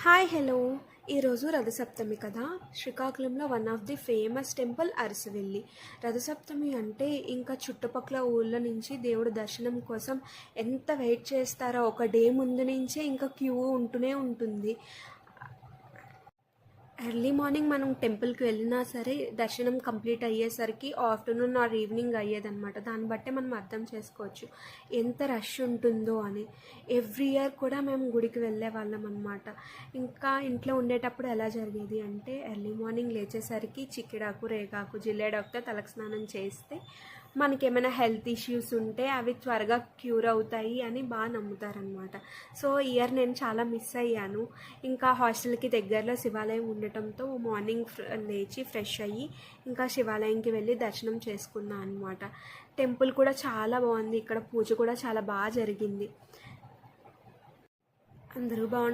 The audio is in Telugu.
Hi hello. ఈరోజు రథసప్తమి కదా. శ్రీకాకుళంలో one of the famous temple Arasavalli. Rathasaptami అంటే ఇంకా చుట్టుపక్కల ఊళ్ళ నుంచి దేవుడు దర్శనం కోసం ఎంత వెయిట్ చేస్తారో, ఒక డే ముందు నుంచే ఇంకా క్యూ ఉంటూనే ఉంటుంది. ఎర్లీ మార్నింగ్ మనం టెంపుల్కి వెళ్ళినా సరే దర్శనం కంప్లీట్ అయ్యేసరికి ఆఫ్టర్నూన్ ఆర్ ఈవినింగ్ అయ్యేదన్నమాట. దాన్ని బట్టే మనం అర్థం చేసుకోవచ్చు ఎంత రష్ ఉంటుందో అని. ఎవ్రీ ఇయర్ కూడా మేము గుడికి వెళ్ళే వాళ్ళం అనమాట. ఇంకా ఇంట్లో ఉండేటప్పుడు ఎలా జరిగేది అంటే, ఎర్లీ మార్నింగ్ లేచేసరికి చిక్కిడాకు, రేగాకు, జిల్లేడాకుతో తలకు స్నానం చేస్తే మనకేమైనా హెల్త్ ఇష్యూస్ ఉంటే అవి త్వరగా క్యూర్ అవుతాయి అని బాగా నమ్ముతారనమాట. సో ఇయర్ నేను చాలా మిస్ అయ్యాను. ఇంకా హాస్టల్కి దగ్గరలో శివాలయం ఉండటంతో మార్నింగ్ లేచి ఫ్రెష్ అయ్యి ఇంకా శివాలయంకి వెళ్ళి దర్శనం చేసుకున్నాను అనమాట. టెంపుల్ కూడా చాలా బాగుంది. ఇక్కడ పూజ కూడా చాలా బాగా జరిగింది. అందరూ బాగుండాలి.